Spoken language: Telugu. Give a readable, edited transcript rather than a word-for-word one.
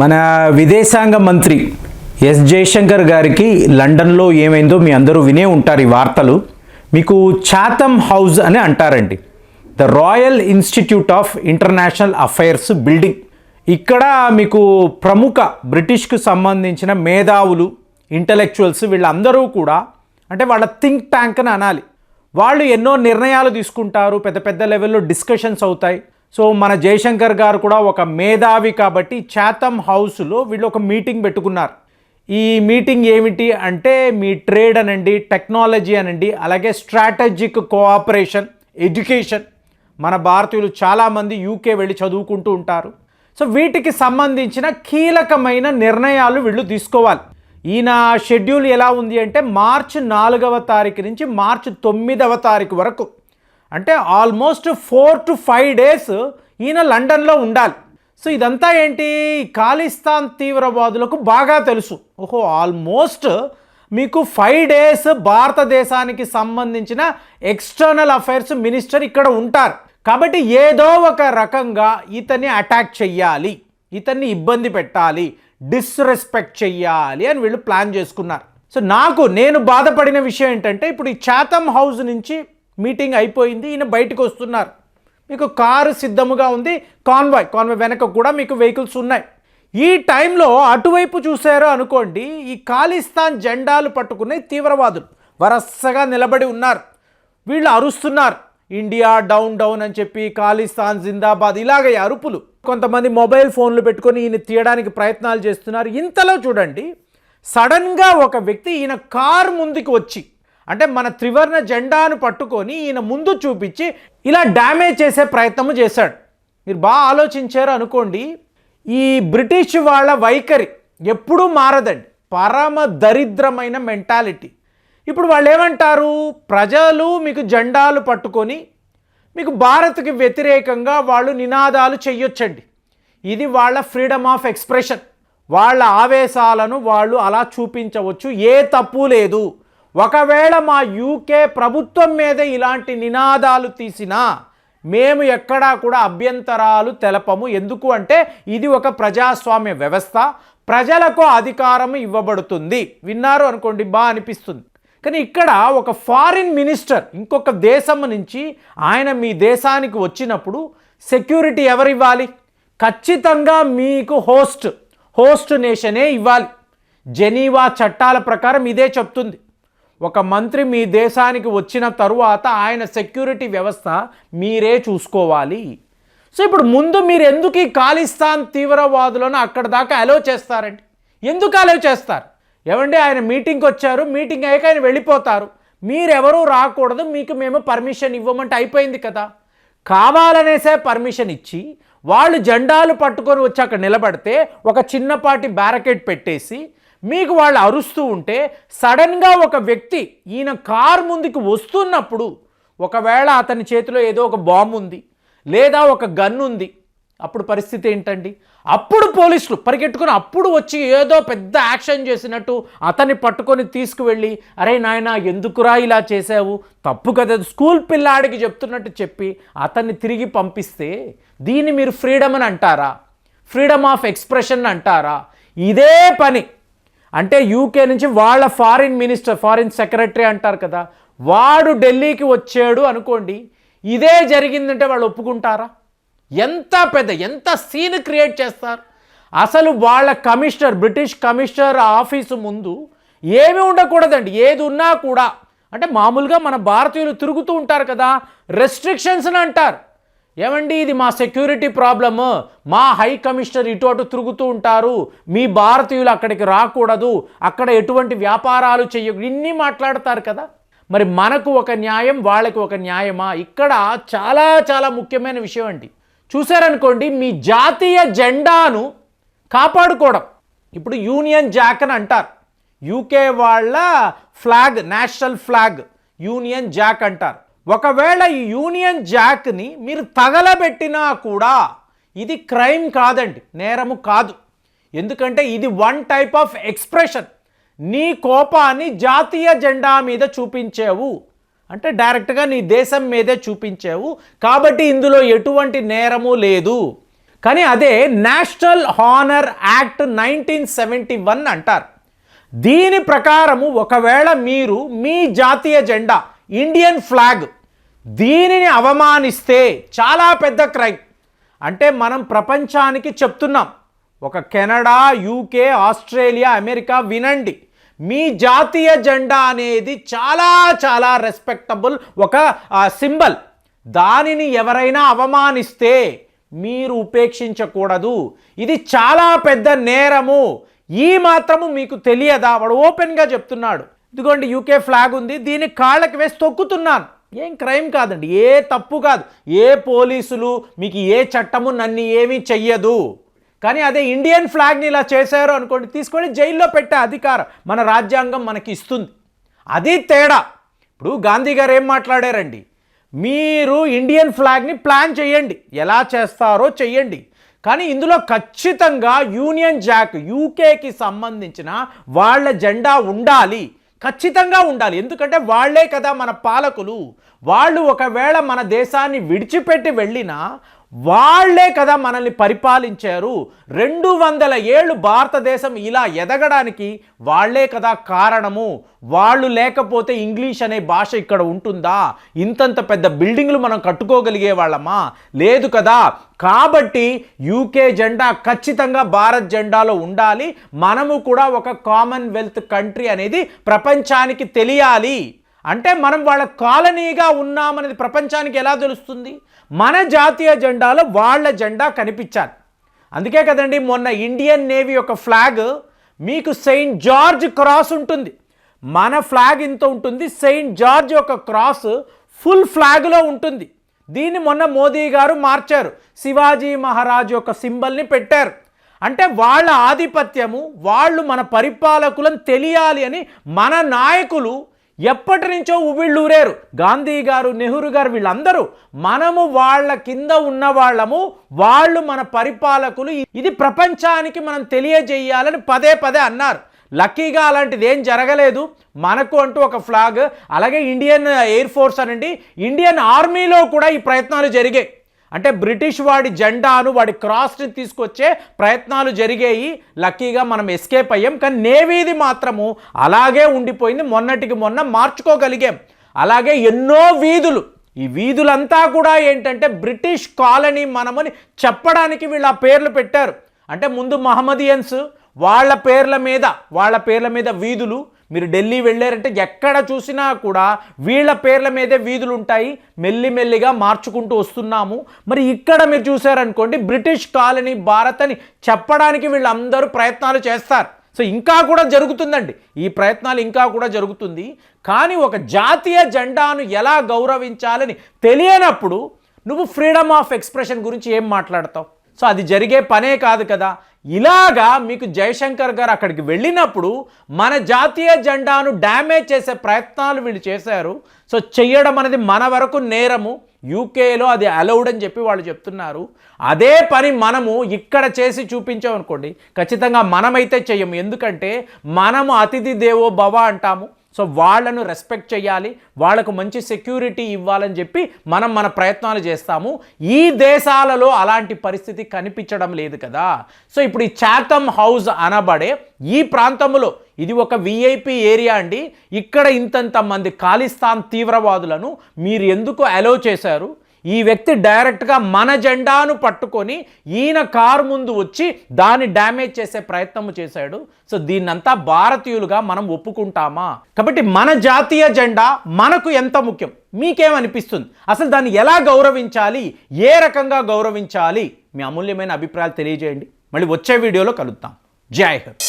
మన విదేశాంగ మంత్రి ఎస్ జయశంకర్ గారికి లండన్లో ఏమైందో మీ అందరూ వినే ఉంటారు ఈ వార్తలు. మీకు చాథమ్ హౌస్ అని అంటారండి, the royal institute of international affairs building. ఇక్కడ మీకు ప్రముఖ బ్రిటిష్కు సంబంధించిన మేధావులు, ఇంటలెక్చువల్స్ వీళ్ళందరూ కూడా, అంటే వాళ్ళ థింక్ ట్యాంక్ అని అనాలి. వాళ్ళు ఎన్నో నిర్ణయాలు తీసుకుంటారు, పెద్ద పెద్ద లెవెల్లో డిస్కషన్స్ అవుతాయి. సో మన జయశంకర్ గారు కూడా ఒక మేధావి కాబట్టి చాథమ్ హౌస్లో వీళ్ళు ఒక మీటింగ్ పెట్టుకున్నారు. ఈ మీటింగ్ ఏమిటి అంటే మీ ట్రేడ్ అనండి, టెక్నాలజీ అనండి, అలాగే స్ట్రాటజిక్ కోఆపరేషన్, ఎడ్యుకేషన్. మన భారతీయులు చాలామంది యూకే వెళ్ళి చదువుకుంటూ ఉంటారు. సో వీటికి సంబంధించిన కీలకమైన నిర్ణయాలు వీళ్ళు తీసుకోవాలి. ఈయన షెడ్యూల్ ఎలా ఉంది అంటే మార్చి 4వ తారీఖు నుంచి మార్చి 9వ తారీఖు వరకు, అంటే ఆల్మోస్ట్ 4 to 5 days ఈయన లండన్లో ఉండాలి. సో ఇదంతా ఏంటి, ఖాళిస్తాన్ తీవ్రవాదులకు బాగా తెలుసు. ఆల్మోస్ట్ మీకు 5 days భారతదేశానికి సంబంధించిన ఎక్స్టర్నల్ అఫైర్స్ మినిస్టర్ ఇక్కడ ఉంటారు. కాబట్టి ఏదో ఒక రకంగా ఇతన్ని అటాక్ చెయ్యాలి, ఇతన్ని ఇబ్బంది పెట్టాలి, డిస్రెస్పెక్ట్ చెయ్యాలి అని వీళ్ళు ప్లాన్ చేసుకున్నారు. సో నేను బాధపడిన విషయం ఏంటంటే, ఇప్పుడు ఈ చాథమ్ హౌస్ నుంచి మీటింగ్ అయిపోయింది, ఈయన బయటకు వస్తున్నారు. మీకు కారు సిద్ధముగా ఉంది, కాన్వాయ్ వెనక కూడా మీకు వెహికల్స్ ఉన్నాయి. ఈ టైంలో అటువైపు చూశారో అనుకోండి, ఈ ఖాళిస్తాన్ జెండాలు పట్టుకునే తీవ్రవాదులు వరసగా నిలబడి ఉన్నారు. వీళ్ళు అరుస్తున్నారు, ఇండియా డౌన్ డౌన్ అని చెప్పి, ఖాళిస్తాన్ జిందాబాద్, ఇలాగ అరుపులు. కొంతమంది మొబైల్ ఫోన్లు పెట్టుకొని ఈయన తీయడానికి ప్రయత్నాలు చేస్తున్నారు. ఇంతలో చూడండి, సడన్గా ఒక వ్యక్తి ఈయన కారు ముందుకు వచ్చి, అంటే మన త్రివర్ణ జెండాను పట్టుకొని ఈయన ముందు చూపించి ఇలా డ్యామేజ్ చేసే ప్రయత్నము చేశాడు. మీరు బాగా ఆలోచించారు అనుకోండి, ఈ బ్రిటిష్ వాళ్ళ వైఖరి ఎప్పుడూ మారదండి, పరమ దరిద్రమైన మెంటాలిటీ. ఇప్పుడు వాళ్ళు ఏమంటారు, ప్రజలు మీకు జెండాలు పట్టుకొని మీకు భారత్కి వ్యతిరేకంగా వాళ్ళు నినాదాలు చెయ్యొచ్చండి, ఇది వాళ్ళ ఫ్రీడమ్ ఆఫ్ ఎక్స్ప్రెషన్, వాళ్ళ ఆవేశాలను వాళ్ళు అలా చూపించవచ్చు, ఏ తప్పు లేదు. ఒకవేళ మా యూకే ప్రభుత్వం మీద ఇలాంటి నినాదాలు తీసినా మేము ఎక్కడా కూడా అభ్యంతరాలు తెలపము. ఎందుకు అంటే ఇది ఒక ప్రజాస్వామ్య వ్యవస్థ, ప్రజలకు అధికారం ఇవ్వబడుతుంది. విన్నారు అనుకోండి, బాగా అనిపిస్తుంది. కానీ ఇక్కడ ఒక ఫారిన్ మినిస్టర్ ఇంకొక దేశం నుంచి ఆయన మీ దేశానికి వచ్చినప్పుడు సెక్యూరిటీ ఎవరు ఇవ్వాలి? ఖచ్చితంగా మీకు హోస్ట్ నేషనే ఇవ్వాలి. జెనీవా చట్టాల ప్రకారం ఇదే చెప్తుంది. ఒక మంత్రి మీ దేశానికి వచ్చిన తరువాత ఆయన సెక్యూరిటీ వ్యవస్థ మీరే చూసుకోవాలి. సో ఇప్పుడు ముందు మీరు ఎందుకు ఈ ఖాళిస్తాన్ తీవ్రవాదులను అక్కడ దాకా అలో చేస్తారండి? ఎందుకు అలో చేస్తారు? ఏమండి, ఆయన మీటింగ్కి వచ్చారు, మీటింగ్ అయ్యాక ఆయన వెళ్ళిపోతారు, మీరెవరూ రాకూడదు, మీకు మేము పర్మిషన్ ఇవ్వమంటే అయిపోయింది కదా. కావాలనేసే పర్మిషన్ ఇచ్చి వాళ్ళు జెండాలు పట్టుకొని వచ్చి అక్కడ నిలబడితే ఒక చిన్నపాటి బ్యారికేడ్ పెట్టేసి మీకు వాళ్ళు అరుస్తూ ఉంటే, సడన్గా ఒక వ్యక్తి ఈయన కారు ముందుకు వస్తున్నప్పుడు ఒకవేళ అతని చేతిలో ఏదో ఒక బాంబు ఉంది లేదా ఒక గన్ ఉంది, అప్పుడు పరిస్థితి ఏంటండి? అప్పుడు పోలీసులు పరిగెట్టుకుని అప్పుడు వచ్చి ఏదో పెద్ద యాక్షన్ చేసినట్టు అతన్ని పట్టుకొని తీసుకువెళ్ళి, అరే నాయనా ఎందుకురా ఇలా చేసావు, తప్పు కదా, స్కూల్ పిల్లాడికి చెప్తున్నట్టు చెప్పి అతన్ని తిరిగి పంపిస్తే దీన్ని మీరు ఫ్రీడమ్ అని అంటారా? ఫ్రీడమ్ ఆఫ్ ఎక్స్ప్రెషన్ అంటారా? ఇదే పని అంటే యూకే నుంచి వాళ్ళ ఫారిన్ మినిస్టర్, ఫారిన్ సెక్రటరీ అంటారు కదా, వాడు ఢిల్లీకి వచ్చాడు అనుకోండి, ఇదే జరిగిందంటే వాళ్ళు ఒప్పుకుంటారా? ఎంత సీన్ క్రియేట్ చేస్తారు. అసలు వాళ్ళ కమిషనర్, బ్రిటిష్ కమిషనర్ ఆఫీసు ముందు ఏమీ ఉండకూడదండి. ఏది ఉన్నా కూడా, అంటే మామూలుగా మన భారతీయులు తిరుగుతూ ఉంటారు కదా, రెస్ట్రిక్షన్స్ అని అంటారు. ఏమండి, ఇది మా సెక్యూరిటీ ప్రాబ్లము, మా హై కమిషనర్ ఇటు అటు తిరుగుతూ ఉంటారు, మీ భారతీయులు అక్కడికి రాకూడదు, అక్కడ ఎటువంటి వ్యాపారాలు చేయకూడదు, ఇన్ని మాట్లాడతారు కదా. మరి మనకు ఒక న్యాయం, వాళ్ళకి ఒక న్యాయమా? ఇక్కడ చాలా ముఖ్యమైన విషయం అండి. చూసారనుకోండి, మీ జాతీయ జెండాను కాపాడుకోవడం. ఇప్పుడు యూనియన్ జాక్ అని అంటారు, యూకే వాళ్ళ flag, national flag union Jack అంటారు. ఒకవేళ ఈ యూనియన్ జాక్ని మీరు తగలబెట్టినా కూడా ఇది క్రైమ్ కాదండి, నేరము కాదు. ఎందుకంటే ఇది వన్ టైప్ ఆఫ్ ఎక్స్ప్రెషన్. నీ కోపాన్ని జాతీయ జెండా మీద చూపించావు అంటే డైరెక్ట్గా నీ దేశం మీదే చూపించావు, కాబట్టి ఇందులో ఎటువంటి నేరము లేదు. కానీ అదే నేషనల్ హానర్ యాక్ట్ 1971 అంటారు. దీని ప్రకారము ఒకవేళ మీరు మీ జాతీయ జెండా ఇండియన్ ఫ్లాగ్ దీనిని అవమానిస్తే చాలా పెద్ద క్రైమ్. అంటే మనం ప్రపంచానికి చెప్తున్నాం, ఒక కెనడా, యూకే, ఆస్ట్రేలియా, అమెరికా వినండి, మీ జాతీయ జెండా అనేది చాలా చాలా రెస్పెక్టబుల్ ఒక సింబల్. దానిని ఎవరైనా అవమానిస్తే మీరు ఉపేక్షించకూడదు. ఇది చాలా పెద్ద నేరము. ఈ మాత్రము మీకు తెలియదా? వాడు ఓపెన్గా చెప్తున్నాడు. ఇదిగోండి యూకే ఫ్లాగ్ ఉంది, దీన్ని కాళ్ళకి వేసి తొక్కుతున్నాను. ఏం క్రైమ్ కాదండి, ఏ తప్పు కాదు. ఏ పోలీసులు మీకు ఏ చట్టము నన్ను ఏమీ చెయ్యదు. కానీ అదే ఇండియన్ ఫ్లాగ్ని ఇలా చేశారు అనుకోండి, తీసుకొని జైల్లో పెట్టే అధికారం మన రాజ్యాంగం మనకి ఇస్తుంది. అది తేడా. ఇప్పుడు గాంధీ గారు ఏం మాట్లాడారండి, మీరు ఇండియన్ ఫ్లాగ్ని ప్లాన్ చేయండి, ఎలా చేస్తారో చెయ్యండి, కానీ ఇందులో ఖచ్చితంగా యూనియన్ జాక్ యూకేకి సంబంధించిన వాళ్ళ జెండా ఉండాలి, ఖచ్చితంగా ఉండాలి. ఎందుకంటే వాళ్లే కదా మన పాలకులు. వాళ్ళు ఒకవేళ మన దేశాన్ని విడిచిపెట్టి వెళ్ళినా వాళ్లే కదా మనల్ని పరిపాలించారు. 200 ఏళ్ళు భారతదేశం ఇలా ఎదగడానికి వాళ్లే కదా కారణము. వాళ్ళు లేకపోతే ఇంగ్లీష్ అనే భాష ఇక్కడ ఉంటుందా? ఇంతంత పెద్ద బిల్డింగ్లు మనం కట్టుకోగలిగే వాళ్ళమా? లేదు కదా. కాబట్టి యూకే జెండా ఖచ్చితంగా భారత్ జెండాలో ఉండాలి. మనము కూడా ఒక కామన్వెల్త్ కంట్రీ అనేది ప్రపంచానికి తెలియాలి. అంటే మనం వాళ్ళ కాలనీగా ఉన్నామనేది ప్రపంచానికి ఎలా తెలుస్తుంది? మన జాతీయ జెండాలో వాళ్ళ జెండా కనిపించాలి. అందుకే కదండి మొన్న ఇండియన్ నేవీ యొక్క ఫ్లాగ్ మీకు సెయింట్ జార్జ్ క్రాస్ ఉంటుంది. మన ఫ్లాగ్ ఇంత ఉంటుంది, సెయింట్ జార్జ్ యొక్క క్రాస్ ఫుల్ ఫ్లాగ్లో ఉంటుంది. దీన్ని మొన్న మోదీ గారు మార్చారు, శివాజీ మహారాజ్ యొక్క సింబల్ని పెట్టారు. అంటే వాళ్ళ ఆధిపత్యము, వాళ్ళు మన పరిపాలకులను తెలియాలి అని మన నాయకులు ఎప్పటి నుంచో ఉవ్విళ్ళూరేరు. గాంధీ గారు, నెహ్రూ గారు, వీళ్ళందరూ మనము వాళ్ళ కింద ఉన్న వాళ్ళము, వాళ్ళు మన పరిపాలకులు, ఇది ప్రపంచానికి మనం తెలియజేయాలని పదే పదే అన్నారు. లక్కీగా అలాంటిది ఏం జరగలేదు. మనకు అంటూ ఒక ఫ్లాగ్, అలాగే ఇండియన్ ఎయిర్ ఫోర్స్ అనండి, ఇండియన్ ఆర్మీలో కూడా ఈ ప్రయత్నాలు జరిగాయి. అంటే బ్రిటిష్ వాడి జెండాను, వాడి క్రాస్ని తీసుకొచ్చే ప్రయత్నాలు జరిగాయి. లక్కీగా మనం ఎస్కేప్ అయ్యాం. కానీ నేవీది మాత్రము అలాగే ఉండిపోయింది. మొన్నటికి మొన్న మార్చుకోగలిగాం. అలాగే ఎన్నో వీధులు, ఈ వీధులంతా కూడా ఏంటంటే బ్రిటిష్ కాలనీ మనమని చెప్పడానికి వీళ్ళు ఆ పేర్లు పెట్టారు. అంటే ముందు మహమ్మదియన్స్ వాళ్ళ పేర్ల మీద వీధులు. మీరు ఢిల్లీ వెళ్ళారంటే ఎక్కడ చూసినా కూడా వీళ్ళ పేర్ల మీదే వీధులు ఉంటాయి. మెల్లిమెల్లిగా మార్చుకుంటూ వస్తున్నాము. మరి ఇక్కడ మీరు చూసారనుకోండి, బ్రిటిష్ కాలనీ భారత్ అని చెప్పడానికి వీళ్ళందరూ ప్రయత్నాలు చేస్తారు. సో ఇంకా కూడా జరుగుతుందండి, ఈ ప్రయత్నాలు ఇంకా కూడా జరుగుతుంది. కానీ ఒక జాతీయ జెండాను ఎలా గౌరవించాలని తెలియనప్పుడు నువ్వు ఫ్రీడమ్ ఆఫ్ ఎక్స్ప్రెషన్ గురించి ఏం మాట్లాడతావు? సో అది జరిగే పనే కాదు కదా. ఇలాగా మీకు జయశంకర్ గారు అక్కడికి వెళ్ళినప్పుడు మన జాతీయ జెండాను డ్యామేజ్ చేసే ప్రయత్నాలు వీళ్ళు చేశారు. సో చెయ్యడం అనేది మన వరకు నేరము. యూకేలో అది అలౌడ్ అని చెప్పి వాళ్ళు చెప్తున్నారు. అదే పని మనము ఇక్కడ చేసి చూపించామనుకోండి, ఖచ్చితంగా మనమైతే చెయ్యము. ఎందుకంటే మనము అతిథి దేవో భవ అంటాము. సో వాళ్ళను రెస్పెక్ట్ చేయాలి, వాళ్ళకు మంచి సెక్యూరిటీ ఇవ్వాలని చెప్పి మనం మన ప్రయత్నాలు చేస్తాము. ఈ దేశాలలో అలాంటి పరిస్థితి కనిపించడం లేదు కదా. సో ఇప్పుడు ఈ చాథమ్ హౌస్ అనబడే ఈ ప్రాంతంలో ఇది ఒక విఐపి ఏరియా అండి. ఇక్కడ ఇంతంత మంది ఖాళిస్తాన్ తీవ్రవాదులను మీరు ఎందుకు అలౌ చేశారు? ఈ వ్యక్తి డైరెక్ట్గా మన జెండాను పట్టుకొని ఈయన కారు ముందు వచ్చి దాన్ని డ్యామేజ్ చేసే ప్రయత్నం చేశాడు. సో దీన్నంతా భారతీయులుగా మనం ఒప్పుకుంటామా? కాబట్టి మన జాతీయ జెండా మనకు ఎంత ముఖ్యం, మీకేమనిపిస్తుంది? అసలు దాన్ని ఎలా గౌరవించాలి, ఏ రకంగా గౌరవించాలి? మీ అమూల్యమైన అభిప్రాయాలు తెలియజేయండి. మళ్ళీ వచ్చే వీడియోలో కలుద్దాం. జై హింద్.